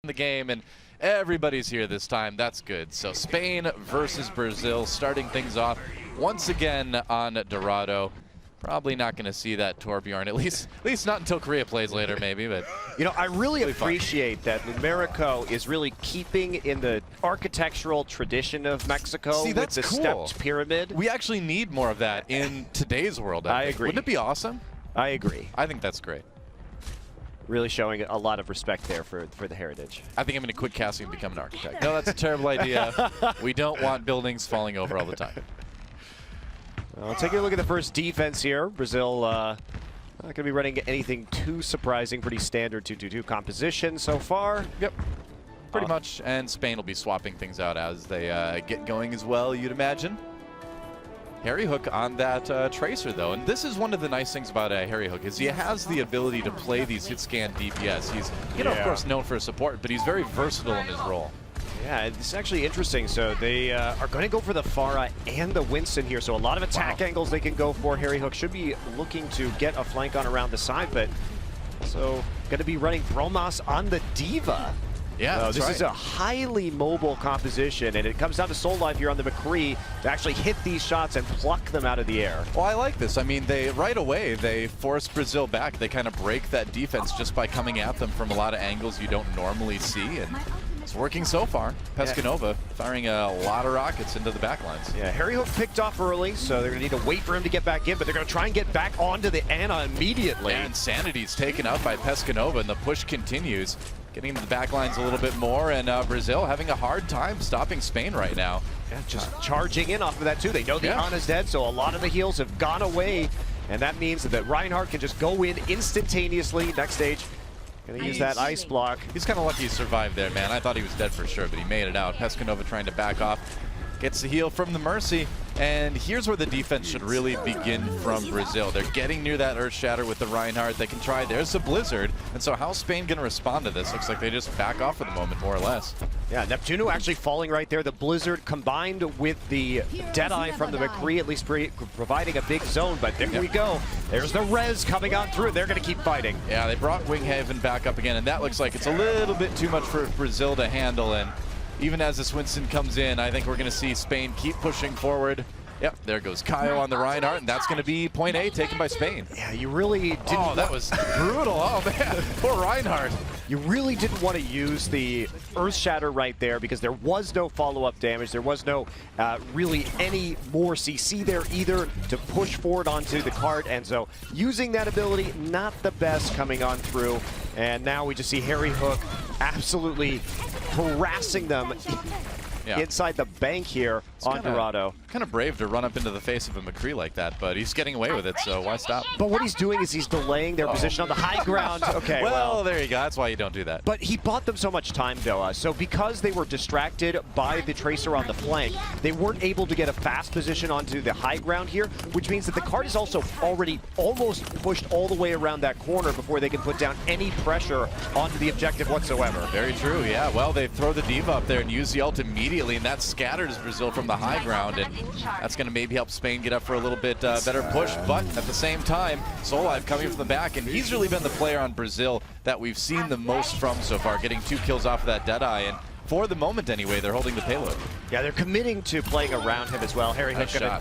the game, and everybody's here this time. That's good. So Spain versus Brazil, starting things off once again on Dorado. Probably not going to see that Torbjorn, at least not until Korea plays later, maybe. But you know, I really appreciate that Numerico is really keeping in the architectural tradition of Mexico with the stepped pyramid. We actually need more of that in today's world. I agree. Wouldn't it be awesome? I agree. I think that's great. Really showing a lot of respect there for the heritage. I think I'm going to quit casting and become an architect. No, that's a terrible idea. We don't want buildings falling over all the time. Well, taking a look at the first defense here. Brazil not going to be running anything too surprising. Pretty standard 2-2-2 composition so far. Yep. Pretty much. And Spain will be swapping things out as they get going as well, you'd imagine. Harry Hook on that Tracer, though. And this is one of the nice things about Harry Hook is he has the ability to play these hit scan DPS. He's, of course, known for his support, but he's very versatile in his role. Yeah, it's actually interesting. So they are going to go for the Pharah and the Winston here. So a lot of attack angles they can go for. Harry Hook should be looking to get a flank on around the side, but so going to be running Bromas on the Diva. Yeah, this is a highly mobile composition, and it comes down to Soul Life here on the McCree to actually hit these shots and pluck them out of the air. Well, I like this. I mean, right away, they force Brazil back. They kind of break that defense just by coming at them from a lot of angles you don't normally see, and it's working so far. Pescanova firing a lot of rockets into the backlines. Yeah, Harry Hook picked off early, so they're going to need to wait for him to get back in, but they're going to try and get back onto the Ana immediately. And Insanity's taken out by Pescanova, and the push continues. Getting into the backlines a little bit more, and Brazil having a hard time stopping Spain right now. Yeah, just charging in off of that too. They know the Ana's dead, so a lot of the heals have gone away, and that means that Reinhardt can just go in instantaneously. Next stage, gonna use that ice block. He's kind of lucky he survived there, man. I thought he was dead for sure, but he made it out. Pescanova trying to back off. Gets the heal from the Mercy, and here's where the defense should really begin from Brazil. They're getting near that Earth Shatter with the Reinhardt. They can try. There's the Blizzard, and so how's Spain going to respond to this? Looks like they just back off for the moment, more or less. Yeah, Neptuno actually falling right there. The Blizzard combined with the Deadeye from the McCree, at least providing a big zone, but there we go. There's the Res coming on through. They're going to keep fighting. Yeah, they brought Winghaven back up again, and that looks like it's a little bit too much for Brazil to handle, and even as this Winston comes in, I think we're going to see Spain keep pushing forward. Yep, there goes Kaio on the Reinhardt, and that's going to be point A taken by Spain. Yeah, you really didn't. Oh, that was brutal. Oh, man. Poor Reinhardt. You really didn't want to use the Earth Shatter right there because there was no follow-up damage. There was no really any more CC there either to push forward onto the cart. And so using that ability, not the best coming on through. And now we just see Harry Hook absolutely harassing them inside the bank here on Dorado. Kind of brave to run up into the face of a McCree like that, but he's getting away with it, so why stop? But what he's doing is he's delaying their position on the high ground. Okay, well, there you go. That's why you don't do that. But he bought them so much time, though. So because they were distracted by the Tracer on the flank, they weren't able to get a fast position onto the high ground here, which means that the cart is also already almost pushed all the way around that corner before they can put down any pressure onto the objective whatsoever. Very true, yeah. Well, they throw the Diva up there and use the ult immediately, and that scatters Brazil from the high ground, and that's going to maybe help Spain get up for a little bit better push. But at the same time, Soul Life coming from the back, and he's really been the player on Brazil that we've seen the most from so far, getting 2 kills off of that Deadeye, and for the moment anyway, they're holding the payload. Yeah, they're committing to playing around him as well. Harry Hook gonna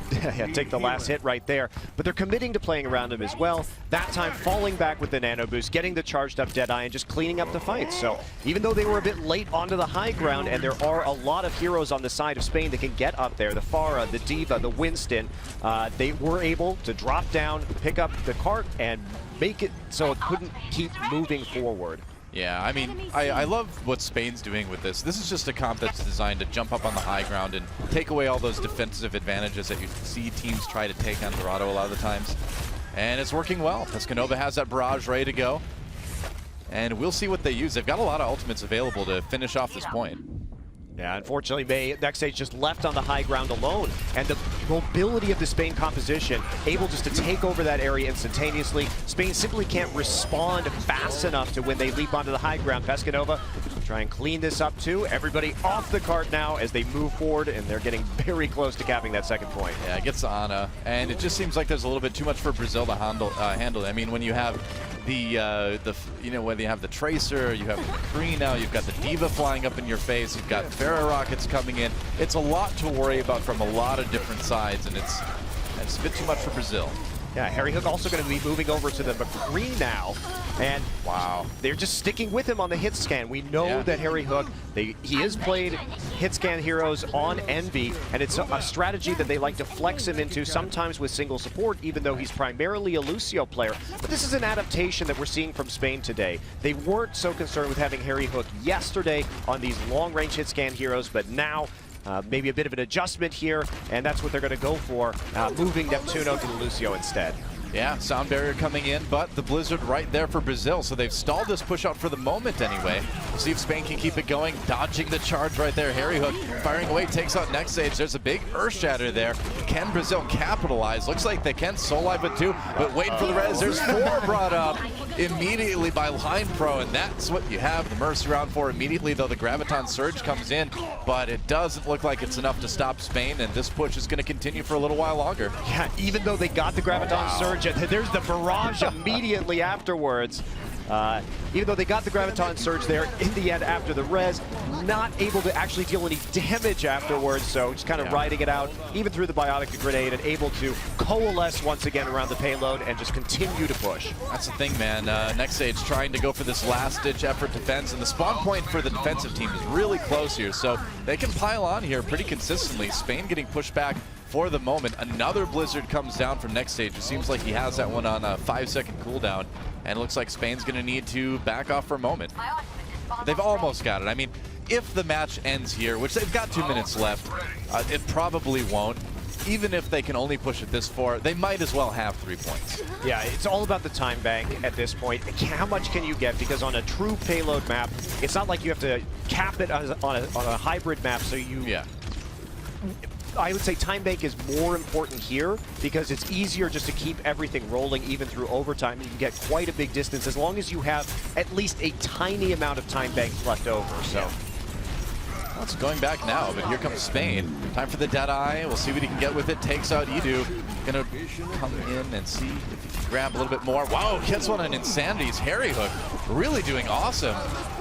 take the last hit right there, but they're committing to playing around him as well. That time falling back with the nano boost, getting the charged up Deadeye, and just cleaning up the fight. So even though they were a bit late onto the high ground, and there are a lot of heroes on the side of Spain that can get up there, the Pharah, the Diva, the Winston, they were able to drop down, pick up the cart, and make it so it couldn't keep moving forward. Yeah, I mean, I love what Spain's doing with this. This is just a comp that's designed to jump up on the high ground and take away all those defensive advantages that you see teams try to take on Dorado a lot of the times. And it's working well. Pescanova has that barrage ready to go. And we'll see what they use. They've got a lot of ultimates available to finish off this point. Yeah, unfortunately, next stage just left on the high ground alone. And the mobility of the Spain composition, able just to take over that area instantaneously. Spain simply can't respond fast enough to when they leap onto the high ground. Pescanova try and clean this up too. Everybody off the cart now as they move forward, and they're getting very close to capping that second point. Yeah, it gets to Ana, and it just seems like there's a little bit too much for Brazil to handle. I mean, when you have when you have the Tracer, you have the McCree now, you've got the Diva flying up in your face, you've got Pharaoh rockets coming in. It's a lot to worry about from a lot of different sides, and it's a bit too much for Brazil. Yeah, Harry Hook also going to be moving over to the McCree now, and wow, they're just sticking with him on the hit scan. We know that Harry Hook, he has played hit scan heroes on Envy, and it's a strategy that they like to flex him into, sometimes with single support, even though he's primarily a Lucio player. But this is an adaptation that we're seeing from Spain today. They weren't so concerned with having Harry Hook yesterday on these long-range hit scan heroes, but now maybe a bit of an adjustment here, and that's what they're going to go for, moving Neptuno to the Lucio instead. Yeah, sound barrier coming in, but the Blizzard right there for Brazil, so they've stalled this push out for the moment anyway. We'll see if Spain can keep it going, dodging the charge right there. Harry Hook firing away, takes out next stage. There's a big Earth Shatter there. Can Brazil capitalize? Looks like they can. Solive with 2, but waiting for the res. There's 4 brought up immediately by Line Pro, and that's what you have the Mercy round for immediately, though the Graviton Surge comes in, but it doesn't look like it's enough to stop Spain, and this push is going to continue for a little while longer. Yeah, even though they got the Graviton Surge, there's the barrage immediately afterwards. Even though they got the Graviton Surge there, in the end, after the res, not able to actually deal any damage afterwards, so just kind of riding it out, even through the Biotic Grenade, and able to coalesce once again around the payload and just continue to push. That's the thing, man. Next stage trying to go for this last-ditch effort defense, and the spawn point for the defensive team is really close here, so they can pile on here pretty consistently. Spain getting pushed back for the moment. Another Blizzard comes down from next stage. It seems like he has that one on a 5-second cooldown, and it looks like Spain's going to need to back off for a moment. They've almost got it. I mean, if the match ends here, which they've got 2 minutes left, it probably won't. Even if they can only push it this far, they might as well have 3 points. Yeah, it's all about the time bank at this point. How much can you get? Because on a true payload map, it's not like you have to cap it on a hybrid map, so you... Yeah. I would say time bank is more important here because it's easier just to keep everything rolling even through overtime. You can get quite a big distance as long as you have at least a tiny amount of time banks left over. So. Well, it's going back now, but here comes Spain. Time for the Deadeye. We'll see what he can get with it. Takes out Edu. Gonna come in and see if he can grab a little bit more. Wow, gets one on Insanity's Harry Hook. Really doing awesome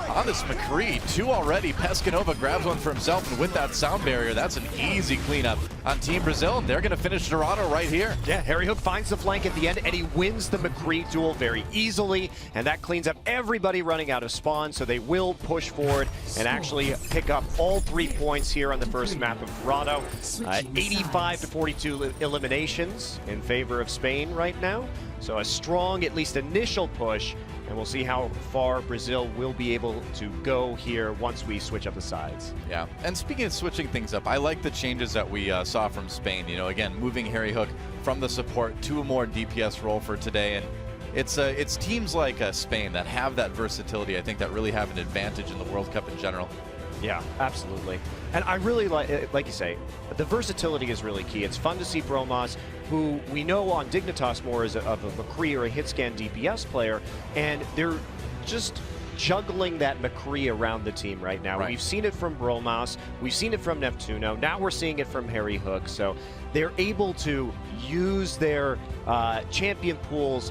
on this McCree. 2 already. Pescanova grabs one for himself, and with that sound barrier, that's an easy cleanup on Team Brazil, and they're gonna finish Dorado right here. Yeah, Harry Hook finds the flank at the end, and he wins the McCree duel very easily, and that cleans up everybody running out of spawn, so they will push forward and actually pick up all 3 points here on the first map of Dorado. 85 to 42 eliminations in favor of Spain right now, so a strong, at least initial push, and we'll see how far Brazil will be able to go here once we switch up the sides. Yeah, and speaking of switching things up, I like the changes that we saw from Spain. You know, again, moving Harry Hook from the support to a more DPS role for today, and it's teams like Spain that have that versatility, I think, that really have an advantage in the World Cup in general. Yeah, absolutely. And I really like you say, the versatility is really key. It's fun to see Bromas, who we know on Dignitas more as of a McCree or a hitscan DPS player, and they're just juggling that McCree around the team right now. Right. We've seen it from Bromas, we've seen it from Neptuno, now we're seeing it from Harry Hook, so they're able to use their champion pools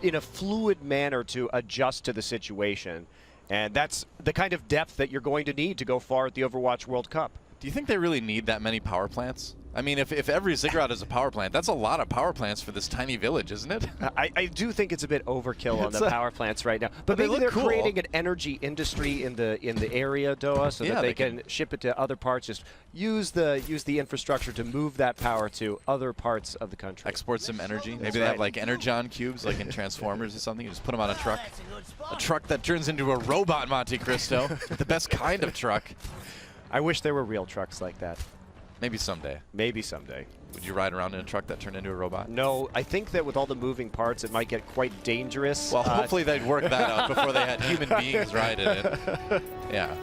in a fluid manner to adjust to the situation. And that's the kind of depth that you're going to need to go far at the Overwatch World Cup. Do you think they really need that many power plants? I mean, if every Ziggurat is a power plant, that's a lot of power plants for this tiny village, isn't it? I do think it's a bit overkill on the power plants right now. But maybe they're creating an energy industry in the area, Doa, so that they can ship it to other parts. Just use the infrastructure to move that power to other parts of the country. Export some energy. Maybe they have like Energon cubes, like in Transformers or something. You just put them on a truck. A truck that turns into a robot, Monte Cristo. The best kind of truck. I wish there were real trucks like that. Maybe someday. Maybe someday. Would you ride around in a truck that turned into a robot? No, I think that with all the moving parts, it might get quite dangerous. Well, hopefully they'd work that out before they had human beings ride in it. Yeah.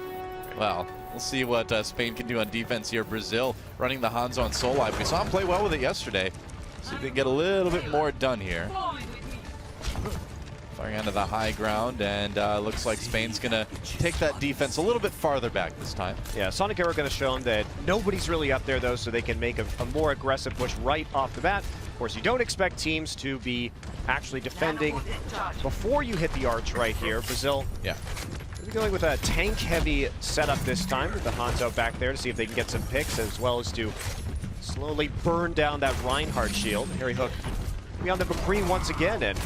Well, we'll see what Spain can do on defense here. Brazil running the Hanzo on Solive. We saw him play well with it yesterday. See if they can get a little bit more done here. Going onto the high ground, and looks like Spain's going to take that defense a little bit farther back this time. Yeah, Sonic Arrow going to show them that nobody's really up there, though, so they can make a more aggressive push right off the bat. Of course, you don't expect teams to be actually defending before you hit the arch right here. Brazil going with a tank-heavy setup this time with the Hanzo back there to see if they can get some picks, as well as to slowly burn down that Reinhardt shield. Harry Hook be on the McCree once again, and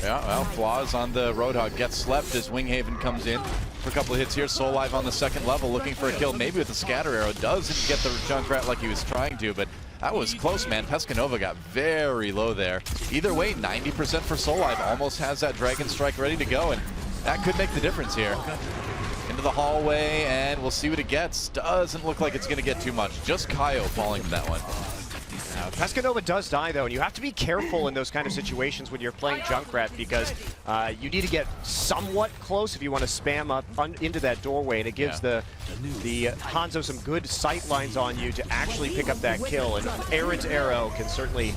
yeah, well, Flaws on the Roadhog gets slept as Winghaven comes in for a couple of hits here. Soul Live on the second level looking for a kill, maybe with the scatter arrow. Doesn't get the Junkrat like he was trying to, but that was close, man. Pescanova got very low there. Either way, 90% for Soul Live. Almost has that Dragon Strike ready to go, and that could make the difference here. Into the hallway, and we'll see what it gets. Doesn't look like it's going to get too much. Just Kaio falling to that one. Pescanova does die, though, and you have to be careful in those kind of situations when you're playing Junkrat, because you need to get somewhat close if you want to spam up into that doorway, and it gives the Hanzo some good sight lines on you to actually pick up that kill, and an errant arrow can certainly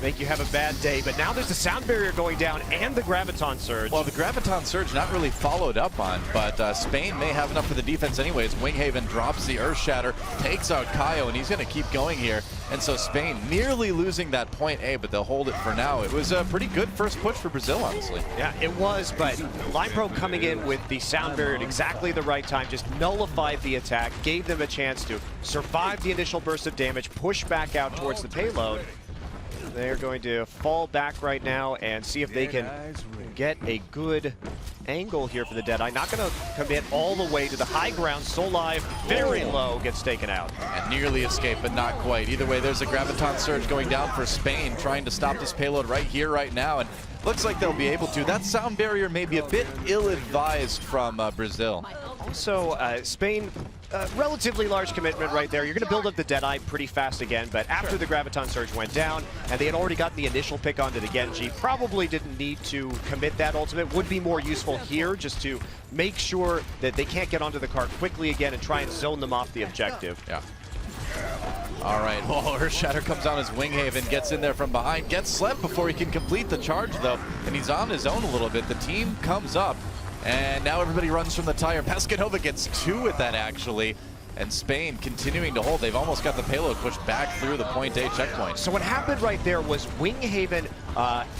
make you have a bad day. But now there's the sound barrier going down and the Graviton Surge. Well, the Graviton Surge not really followed up on, but Spain may have enough for the defense anyways. Winghaven drops the Earth Shatter, takes out Kaio, and he's going to keep going here. And so Spain nearly losing that point A, but they'll hold it for now. It was a pretty good first push for Brazil, honestly. Yeah, it was, but LinePro coming in with the sound barrier at exactly the right time, just nullified the attack, gave them a chance to survive the initial burst of damage, push back out towards the payload. They're going to fall back right now and see if they can get a good angle here for the Deadeye. Not going to commit all the way to the high ground. Soul Live, very low, gets taken out. And nearly escaped, but not quite. Either way, there's a Graviton Surge going down for Spain, trying to stop this payload right here, right now. And looks like they'll be able to. That sound barrier may be a bit ill-advised from Brazil. Also, Spain, relatively large commitment right there. You're going to build up the Deadeye pretty fast again, but after the Graviton Surge went down, and they had already got the initial pick onto the Genji, probably didn't need to commit that ultimate. Would be more useful here just to make sure that they can't get onto the cart quickly again and try and zone them off the objective. Yeah. All right, well, Earth Shatter comes on as Winghaven gets in there from behind, gets slept before he can complete the charge, though, and he's on his own a little bit. The team comes up, and now everybody runs from the tire. Pescanova gets 2 with that, actually. And Spain continuing to hold. They've almost got the payload pushed back through the point A checkpoint. So what happened right there was Winghaven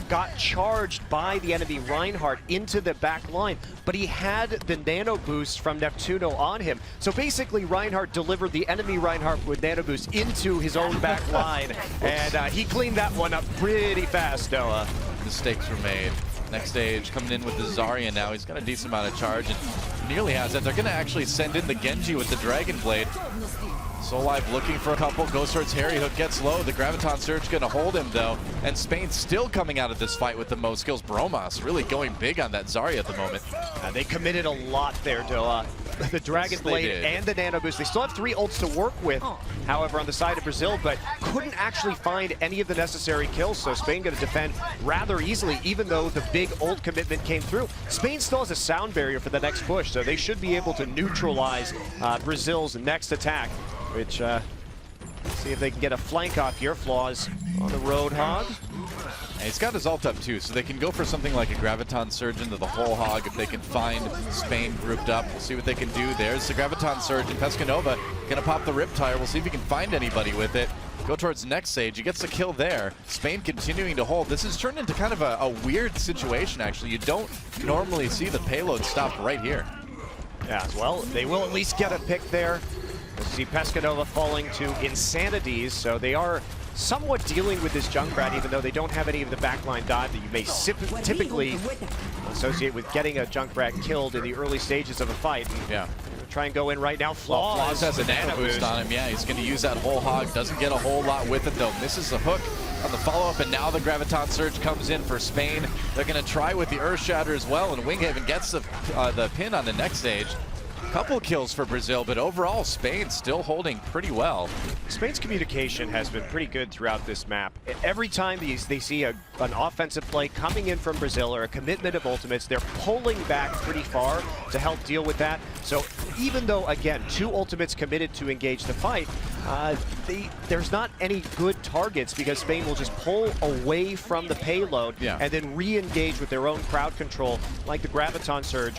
got charged by the enemy Reinhardt into the back line, but he had the nano boost from Neptuno on him. So basically Reinhardt delivered the enemy Reinhardt with nano boost into his own back line, and he cleaned that one up pretty fast, Noah. Mistakes were made. Next stage coming in with the Zarya now. He's got a decent amount of charge and nearly has it. They're going to actually send in the Genji with the Dragon Blade. Soul Live looking for a couple. Goes towards Harry Hook, gets low. The Graviton Surge going to hold him, though. And Spain still coming out of this fight with the most skills. Bromas really going big on that Zarya at the moment. They committed a lot there, Doa. The Dragon Blade and the Nano Boost. They still have 3 ults to work with, however, on the side of Brazil, but couldn't actually find any of the necessary kills, so Spain going to defend rather easily, even though the big ult commitment came through. Spain still has a sound barrier for the next push, so they should be able to neutralize Brazil's next attack, which, see if they can get a flank off here. Flaws on the Roadhog. And he's got his ult up too, so they can go for something like a Graviton Surge into the whole hog if they can find Spain grouped up. We'll see what they can do. There's the Graviton Surge, and Pescanova gonna pop the Riptire. We'll see if he can find anybody with it. Go towards the next stage. He gets the kill there. Spain continuing to hold. This has turned into kind of a weird situation, actually. You don't normally see the payload stop right here. Yeah, well, they will at least get a pick there. We'll see Pescanova falling to Insanities, so they are somewhat dealing with this Junkrat, even though they don't have any of the backline dive that you may typically associate with getting a Junkrat killed in the early stages of a fight. And yeah. Try and go in right now. Flaws has a nano boost on him. Yeah, he's going to use that whole hog. Doesn't get a whole lot with it, though. Misses the hook on the follow-up, and now the Graviton Surge comes in for Spain. They're going to try with the Earth Shatter as well, and Winghaven gets the pin on the next stage. Couple kills for Brazil, but overall Spain still holding pretty well. Spain's communication has been pretty good throughout this map. Every time they see an offensive play coming in from Brazil or a commitment of ultimates, they're pulling back pretty far to help deal with that. So even though, again, 2 ultimates committed to engage the fight, there's not any good targets because Spain will just pull away from the payload and then re-engage with their own crowd control, like the Graviton Surge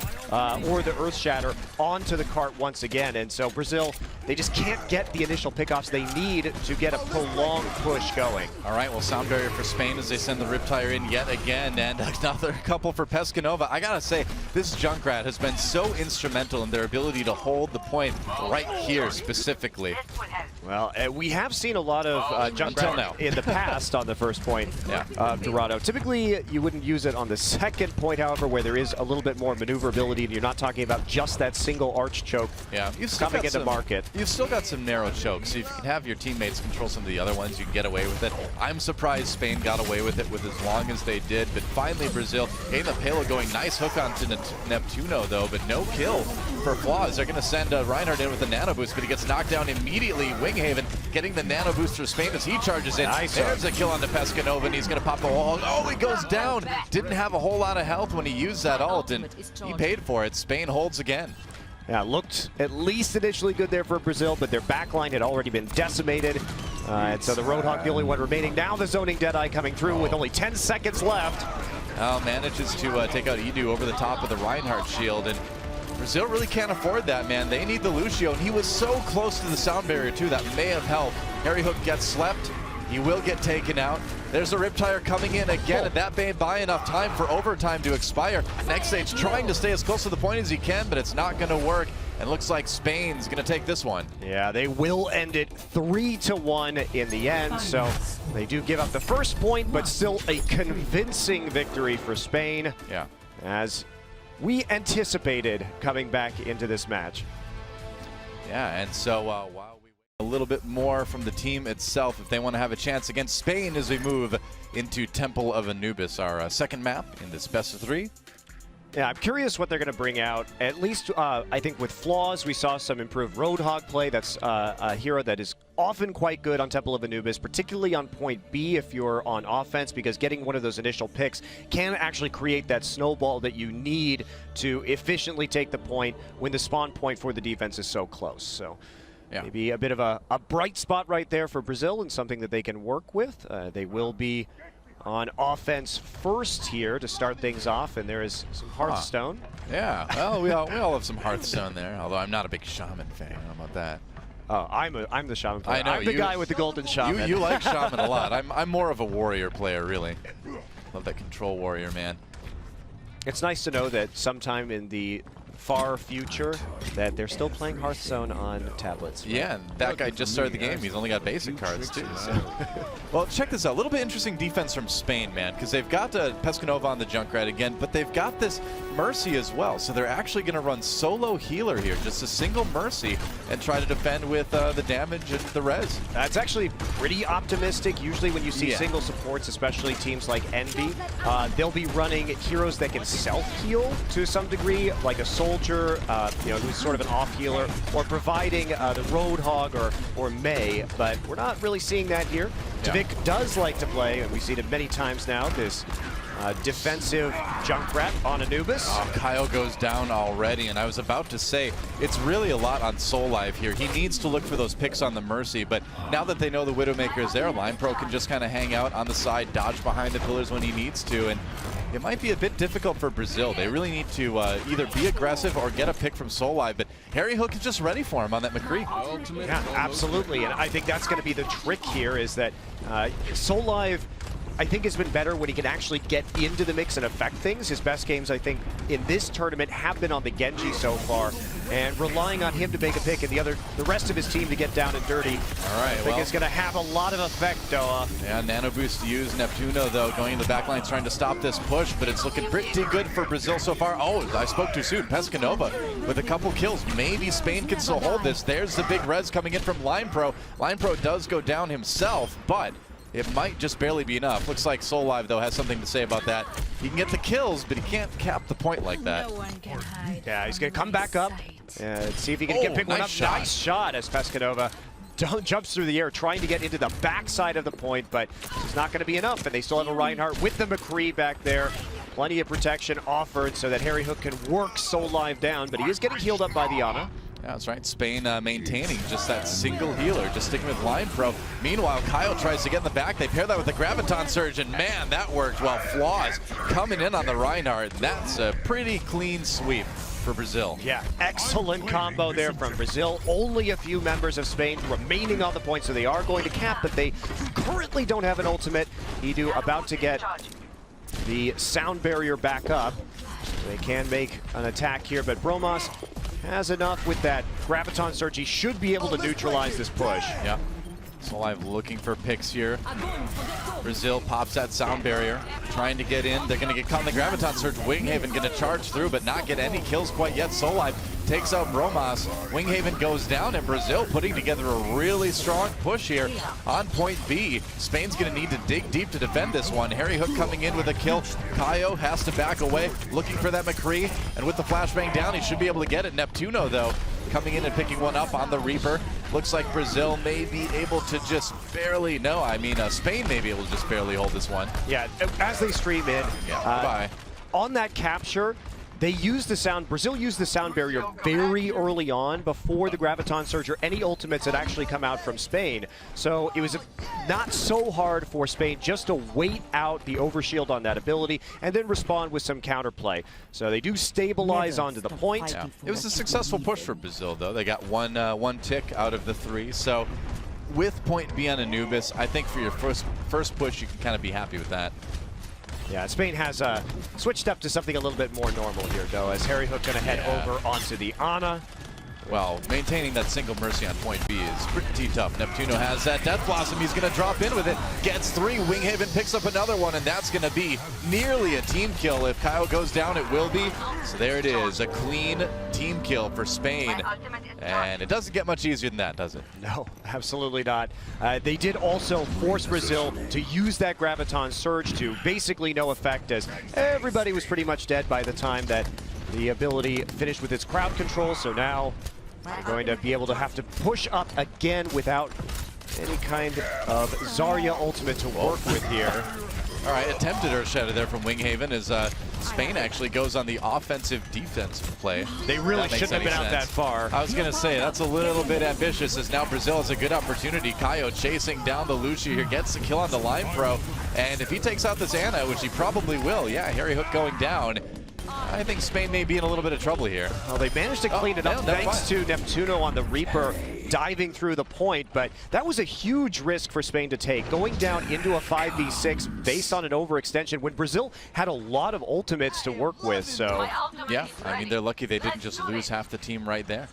or the Earth Shatter, onto the cart once again. And so Brazil, they just can't get the initial pickoffs they need to get a prolonged push going. All right, well, sound barrier for Spain as they send the Riptire in yet again, and another couple for Pescanova. I gotta say, this Junkrat has been so instrumental in their ability to hold the point right here specifically. Well, we have seen a lot of Junkrat in the past on the first point of Dorado. Typically, you wouldn't use it on the second point, however, where there is a little bit more maneuverability, and you're not talking about just that single arch choke coming into market. You've still got some narrow chokes, so if you can have your teammates control some of the other ones, you can get away with it. I'm surprised Spain got away with it with as long as they did, but finally Brazil getting the payload going. Nice hook onto Neptuno, though, but no kill for Flaws. They're going to send Reinhardt in with the nano boost, but he gets knocked down immediately. Winghaven getting the nano boost for Spain as he charges in. Nice. There's a kill onto Pescanova, and he's going to pop the wall. Oh, he goes down. Didn't have a whole lot of health when he used that ult, and he paid for it. Spain holds again. Yeah, looked at least initially good there for Brazil, but their backline had already been decimated. And so the Roadhog, the only one remaining. Now the zoning Deadeye coming through with only 10 seconds left. Manages to take out Edu over the top of the Reinhardt shield, and Brazil really can't afford that, man. They need the Lucio, and he was so close to the sound barrier, too. That may have helped. Harry Hook gets slept. He will get taken out. There's a Riptire coming in again, and that may buy enough time for overtime to expire. Next stage trying to stay as close to the point as he can, but it's not going to work. And looks like Spain's going to take this one. Yeah, they will end it 3-1 in the end. So they do give up the first point, but still a convincing victory for Spain. Yeah. As we anticipated coming back into this match. Yeah, and so while we wait a little bit more from the team itself, if they want to have a chance against Spain as we move into Temple of Anubis, our second map in this best of 3. Yeah, I'm curious what they're going to bring out. At least, I think with Flaws, we saw some improved Roadhog play. That's a hero that is often quite good on Temple of Anubis, particularly on point B if you're on offense, because getting one of those initial picks can actually create that snowball that you need to efficiently take the point when the spawn point for the defense is so close. So maybe a bit of a bright spot right there for Brazil and something that they can work with. They will be on offense first here to start things off, and there is some Hearthstone. Yeah, well, we all have some Hearthstone there, although I'm not a big Shaman fan. How about that? Oh, I'm the Shaman player. I know, I'm the guy with the golden Shaman. You like Shaman a lot. I'm more of a warrior player, really. Love that control warrior, man. It's nice to know that sometime in the far future that they're still playing Hearthstone on tablets. Right? Yeah, and that guy just started the game. He's only got basic cards, too. So. Well, check this out. A little bit interesting defense from Spain, man, because they've got Pescanova on the Junkrat again, but they've got this Mercy as well. So they're actually going to run solo healer here, just a single Mercy, and try to defend with the damage and the res. That's actually pretty optimistic. Usually when you see single supports, especially teams like Envy, they'll be running heroes that can self-heal to some degree, like a soldier, who's sort of an off healer, or providing the Roadhog or May, but we're not really seeing that here. Tvik does like to play, and we've seen it many times now, this defensive Junkrat on Anubis. Oh, Kyle goes down already, and I was about to say, it's really a lot on Soullive here. He needs to look for those picks on the Mercy, but now that they know the Widowmaker is there, LinePro can just kind of hang out on the side, dodge behind the pillars when he needs to, and it might be a bit difficult for Brazil. They really need to either be aggressive or get a pick from Soullive, but Harry Hook is just ready for him on that McCree. Yeah, absolutely, and I think that's going to be the trick here, is that Soullive, I think, has been better when he can actually get into the mix and affect things. His best games, I think, in this tournament have been on the Genji so far, and relying on him to make a pick and the rest of his team to get down and dirty. All right, I think it's going to have a lot of effect, Doa. Yeah, nano boost used. Neptuno, though, going in the back line trying to stop this push, but it's looking pretty good for Brazil so far. Oh, I spoke too soon. Pescanova with a couple kills. Maybe Spain can still hold this. There's the big res coming in from LinePro. LinePro does go down himself, but it might just barely be enough. Looks like Soullive, though, has something to say about that. He can get the kills, but he can't cap the point like that. Yeah, he's going to come back up and see if he can pick one up. Shot. Nice shot as Pescanova jumps through the air, trying to get into the backside of the point, but it's not going to be enough, and they still have a Reinhardt with the McCree back there. Plenty of protection offered so that Harry Hook can work Soullive down, but he is getting healed up by the Ana. Yeah, that's right. Spain maintaining just that single healer, just sticking with Line Pro. Meanwhile, Kyle tries to get in the back. They pair that with the Graviton Surge, and man, that worked well. Flaws coming in on the Reinhardt. That's a pretty clean sweep for Brazil. Yeah, excellent combo there from Brazil. Only a few members of Spain remaining on the point, so they are going to cap, but they currently don't have an ultimate. Edu about to get the sound barrier back up. They can make an attack here, but Bromas has enough with that Graviton Surge. He should be able to neutralize this push. Yeah. Solive looking for picks here. Brazil pops that sound barrier, trying to get in. They're going to get caught in the Graviton Surge. Winghaven going to charge through, but not get any kills quite yet. Solive takes out Bromas. Winghaven goes down, and Brazil putting together a really strong push here on point B. Spain's going to need to dig deep to defend this one. Harry Hook coming in with a kill. Kaio has to back away, looking for that McCree, and with the flashbang down, he should be able to get it. Neptuno, though, coming in and picking one up on the Reaper. Looks like Brazil may be able to just barely, Spain may be able to just barely hold this one. Yeah, as they stream in, bye. On that capture, they used Brazil used the sound barrier very early on before the Graviton Surge or any ultimates had actually come out from Spain. So it was not so hard for Spain just to wait out the overshield on that ability and then respond with some counterplay. So they do stabilize onto the point. Yeah. It was a successful push for Brazil, though. They got one tick out of the 3. So with point B on Anubis, I think for your first push, you can kind of be happy with that. Yeah, Spain has switched up to something a little bit more normal here, though, as Harry Hook going to head over onto the Ana. Well, maintaining that single Mercy on point B is pretty tough. Neptuno has that Death Blossom. He's going to drop in with it. Gets 3. Winghaven picks up another one, and that's going to be nearly a team kill. If Kyle goes down, it will be. So there it is, a clean team kill for Spain. And it doesn't get much easier than that, does it? No, absolutely not. They did also force Brazil to use that Graviton Surge to basically no effect, as everybody was pretty much dead by the time that the ability finished with its crowd control. So now they're going to be able to have to push up again without any kind of Zarya ultimate to work with here. All right, attempted Earth Shadow there from Winghaven as Spain actually goes on the offensive-defense play. They really shouldn't have been out that far. I was going to say, that's a little bit ambitious, as now Brazil has a good opportunity. Kaio chasing down the Lucio here, gets the kill on the Line Pro, and if he takes out this Ana, which he probably will, yeah, Harry Hook going down, I think Spain may be in a little bit of trouble here. Well, they managed to clean it up thanks to Neptuno on the Reaper diving through the point, but that was a huge risk for Spain to take, going down into a 5v6 based on an overextension when Brazil had a lot of ultimates to work with. So yeah, I mean, they're lucky they didn't just lose half the team right there.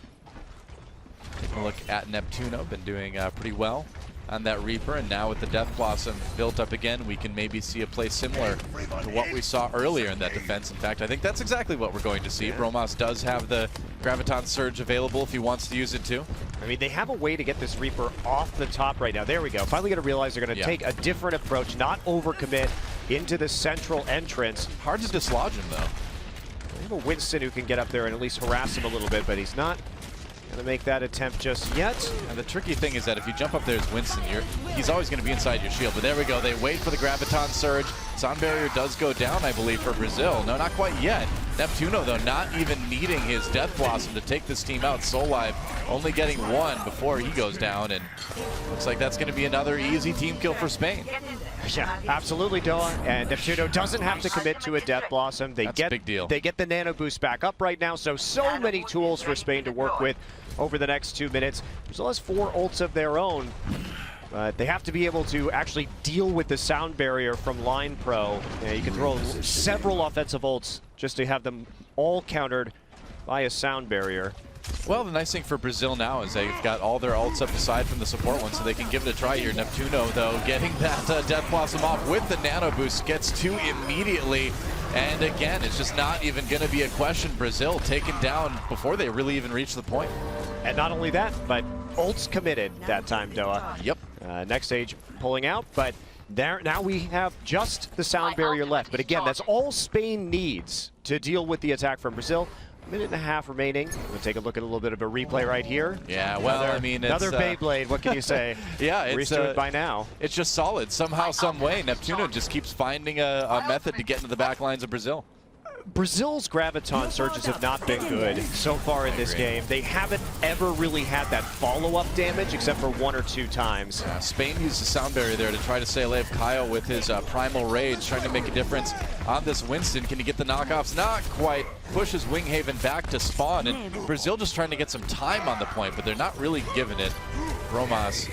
Taking a look at Neptuno, been doing pretty well on that Reaper, and now with the Death Blossom built up again, we can maybe see a play similar to what we saw earlier in that defense. In fact, I think that's exactly what we're going to see. Bromas does have the Graviton Surge available if he wants to use it too. I mean, they have a way to get this Reaper off the top right now. There we go. Finally going to realize they're going to take a different approach, not overcommit into the central entrance. Hard to dislodge him, though. We have a Winston who can get up there and at least harass him a little bit, but he's not going to make that attempt just yet. And the tricky thing is that if you jump up there as Winston, he's always going to be inside your shield. But there we go. They wait for the Graviton Surge. Sound barrier does go down, I believe, for Brazil. No, not quite yet. Neptuno, though, not even needing his Death Blossom to take this team out. Solive only getting 1 before he goes down, and looks like that's going to be another easy team kill for Spain. Yeah, absolutely, Doa. And Neptuno doesn't have to commit to a Death Blossom. That's a big deal. They get the Nano Boost back up right now, so many tools for Spain to work with over the next 2 minutes. Brazil has 4 ults of their own. They have to be able to actually deal with the sound barrier from Line Pro. You can throw several offensive ults just to have them all countered by a sound barrier. Well, the nice thing for Brazil now is they've got all their ults up aside from the support one, so they can give it a try here. Neptuno, though, getting that Death Blossom off with the Nano Boost, gets 2 immediately. And again, it's just not even going to be a question. Brazil taken down before they really even reach the point. And not only that, but ults committed that time, Doa. Yep. Next stage pulling out, but now we have just the sound barrier left. But again, that's all Spain needs to deal with the attack from Brazil. 1.5 minutes remaining. We'll take a look at a little bit of a replay right here. Yeah, well, I mean, it's another Beyblade. What can you say? Yeah, we're used to it by now. It's just solid. Somehow, some way, Neptuno just keeps finding a method to get into the back lines of Brazil. Brazil's Graviton surges have not been good so far in this game. They haven't ever really had that follow-up damage except for 1 or 2 times. Yeah, Spain used the sound barrier there to try to stay alive. Kyle with his Primal Rage trying to make a difference on this Winston. Can he get the knockoffs? Not quite. Pushes Winghaven back to spawn, and Brazil just trying to get some time on the point, but they're not really giving it. Romas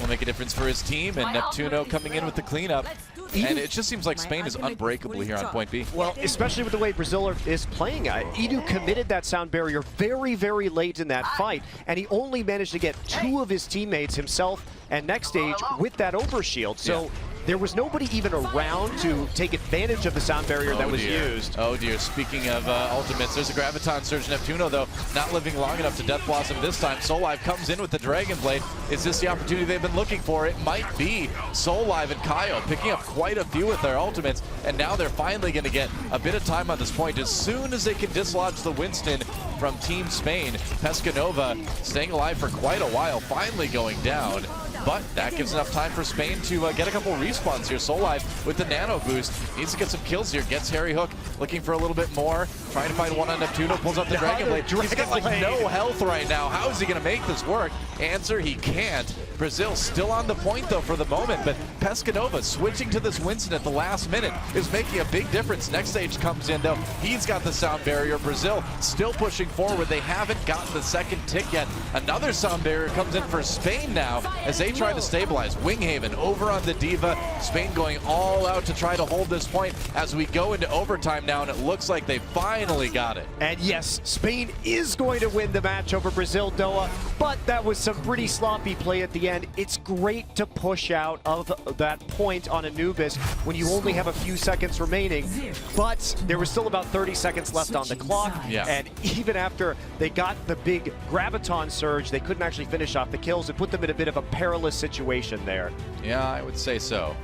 will make a difference for his team, and Neptuno coming in with the cleanup. And it just seems like Spain is unbreakable here on point B. Well, especially with the way Brazil is playing. Edu committed that sound barrier very, very late in that fight, and he only managed to get 2 of his teammates, himself and Next Stage, with that overshield. So there was nobody even around to take advantage of the sound barrier that was used. Oh dear, speaking of ultimates, there's a Graviton Surge. Neptuno, though, not living long enough to Death Blossom this time. Soulive comes in with the Dragon Blade. Is this the opportunity they've been looking for? It might be. Soulive and Kaio picking up quite a few with their ultimates, and now they're finally going to get a bit of time on this point. As soon as they can dislodge the Winston from Team Spain, Pescanova staying alive for quite a while, finally going down. But that gives enough time for Spain to get a couple respawns here. Soulive with the nano boost needs to get some kills here. Gets Harry Hook looking for a little bit more. Trying to find one on Neptuno. Pulls up the Dragon Blade. He's got like no health right now. How is he going to make this work? Answer, he can't. Brazil still on the point though for the moment, but Pescanova switching to this Winston at the last minute is making a big difference. Next Stage comes in though. He's got the sound barrier. Brazil still pushing forward. They haven't gotten the second tick yet. Another sound barrier comes in for Spain now as they try to stabilize. Winghaven over on the Diva. Spain going all out to try to hold this point as we go into overtime now, and it looks like they finally got it. And yes, Spain is going to win the match over Brazil, Doa, but that was some pretty sloppy play at the end. It's great to push out of that point on Anubis when you only have a few seconds remaining, but there was still about 30 seconds left on the clock, and even after they got the big Graviton Surge, they couldn't actually finish off the kills. It put them in a bit of a perilous situation there. Yeah, I would say so.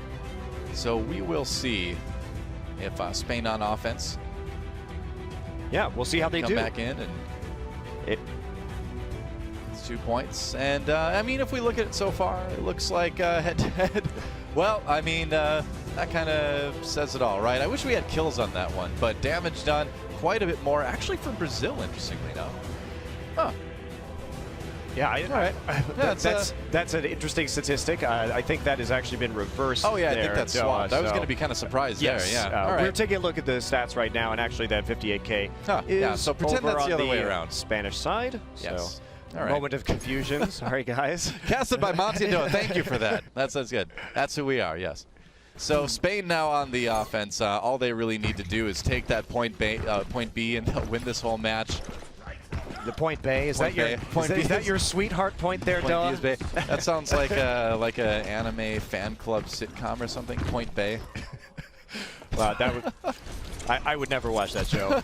So we will see if Spain on offense. Yeah, we'll see how they come do. back in, and it's 2 points. And I mean, if we look at it so far, it looks like head-to-head. Well, I mean, that kind of says it all, right? I wish we had kills on that one, but damage done quite a bit more, actually, for Brazil, interestingly enough. Huh. Yeah, that's an interesting statistic. I think that has actually been reversed. Oh yeah, there, I think that's swapped. I was going to be kind of surprised there. Yeah. All right. We're taking a look at the stats right now, and actually that 58K is so pretend over that's the on other way around. Spanish side. Yes. So, all right. Moment of confusion. Sorry, guys. Casted by Monty Doa. Thank you for that. That's good. That's who we are. Yes. So Spain now on the offense. All they really need to do is take that point B, and they'll win this whole match. The Point Bay, is that your sweetheart point there, Doa? Bay. That sounds like a anime fan club sitcom or something. Point Bay. Wow, that would. I would never watch that show.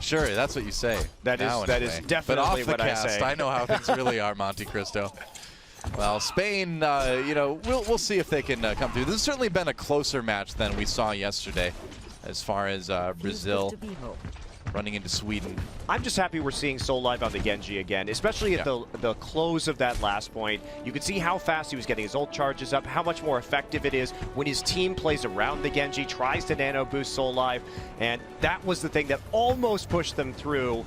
Sure, that's what you say. That is definitely but off the what cast, I say. I know how things really are, Monte Cristo. Well, Spain, you know, we'll see if they can come through. This has certainly been a closer match than we saw yesterday, as far as Brazil running into Sweden. I'm just happy we're seeing Soulive on the Genji again, especially at the close of that last point. You could see how fast he was getting his ult charges up, how much more effective it is when his team plays around the Genji, tries to nano boost Soulive, and that was the thing that almost pushed them through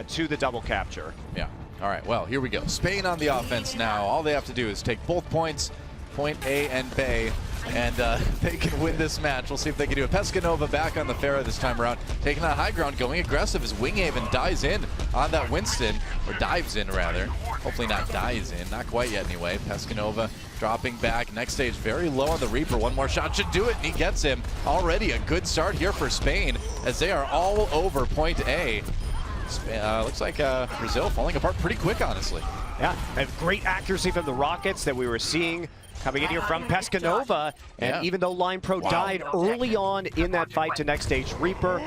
to the double capture. Yeah. All right, well, here we go. Spain on the offense now. All they have to do is take both points, point A and B, and they can win this match. We'll see if they can do it. Pescanova back on the Pharah this time around, taking that high ground, going aggressive as Winghaven dives in on that Winston, or dives in rather. Hopefully not dies in, not quite yet anyway. Pescanova dropping back. Next Stage very low on the Reaper. One more shot should do it, and he gets him. Already a good start here for Spain as they are all over point A. Looks like Brazil falling apart pretty quick, honestly. Yeah, and great accuracy from the rockets that we were seeing coming in here from Pescanova. And even though Line Pro died early on in that fight to Next Stage Reaper,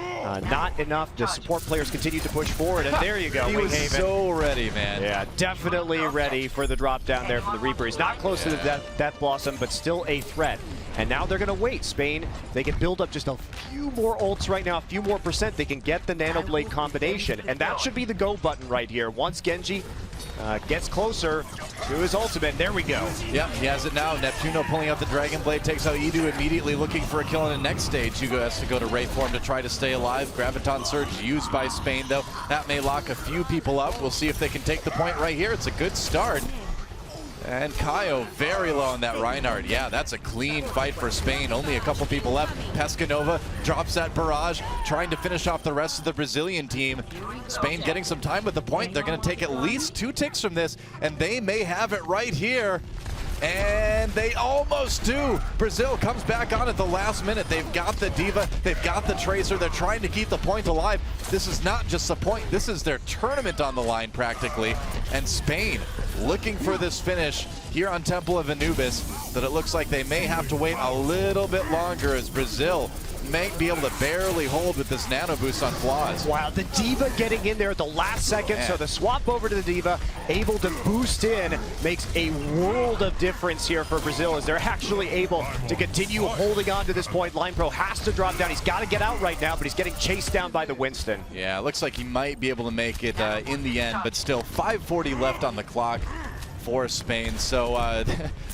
not enough. The support players continued to push forward, and there you go, He was so ready, man. Yeah, definitely ready for the drop down there from the Reaper. He's not close to the Death Blossom, but still a threat. And now they're going to wait. Spain, they can build up just a few more ults right now, a few more percent. They can get the Nano Blade combination. And that should be the go button right here. Once Genji gets closer to his ultimate. There we go. Yep, he has it now. Neptuno pulling out the Dragon Blade, takes out Edu immediately, looking for a kill in the next stage. Hugo has to go to Wraith form to try to stay alive. Graviton Surge used by Spain, though. That may lock a few people up. We'll see if they can take the point right here. It's a good start. And Kaio very low on that Reinhardt. Yeah, that's a clean fight for Spain. Only a couple people left. Pescanova drops that barrage, trying to finish off the rest of the Brazilian team. Spain getting some time with the point. They're going to take at least 2 ticks from this, and they may have it right here. And they almost do. Brazil comes back on at the last minute. They've got the D.Va, they've got the Tracer. They're trying to keep the point alive. This is not just the point, this is their tournament on the line practically. And Spain looking for this finish here on Temple of Anubis, but it looks like they may have to wait a little bit longer as Brazil may be able to barely hold with this nano boost on Flaws. Wow, the D.Va getting in there at the last second, so the swap over to the D.Va, able to boost in, makes a world of difference here for Brazil as they're actually able to continue holding on to this point. LinePro has to drop down. He's got to get out right now, but he's getting chased down by the Winston. Yeah, it looks like he might be able to make it in the end, but still 5:40 left on the clock for Spain. So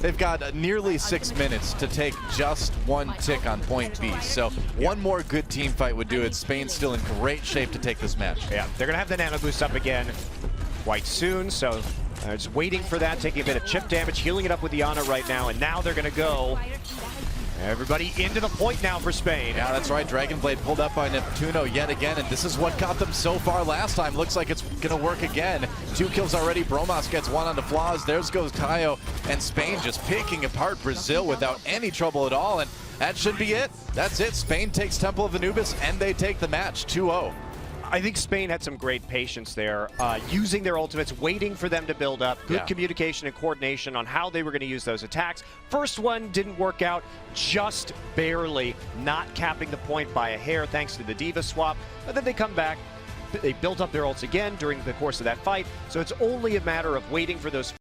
they've got nearly 6 minutes to take just 1 tick on point B. So one more good team fight would do it. Spain's still in great shape to take this match. Yeah, they're going to have the nano boost up again quite soon. So just waiting for that, taking a bit of chip damage, healing it up with Iana right now. And now they're going to go everybody into the point now for Spain. Yeah, that's right. Dragon Blade pulled up by Neptuno yet again, and this is what got them so far last time. Looks like it's going to work again. 2 kills already. Bromos gets 1 onto Flaws. There goes Kaio, and Spain just picking apart Brazil without any trouble at all, and that should be it. That's it. Spain takes Temple of Anubis, and they take the match 2-0. I think Spain had some great patience there, using their ultimates, waiting for them to build up, good communication and coordination on how they were going to use those attacks. First one didn't work out, just barely, not capping the point by a hair thanks to the D.Va swap, but then they come back, they built up their ults again during the course of that fight, so it's only a matter of waiting for those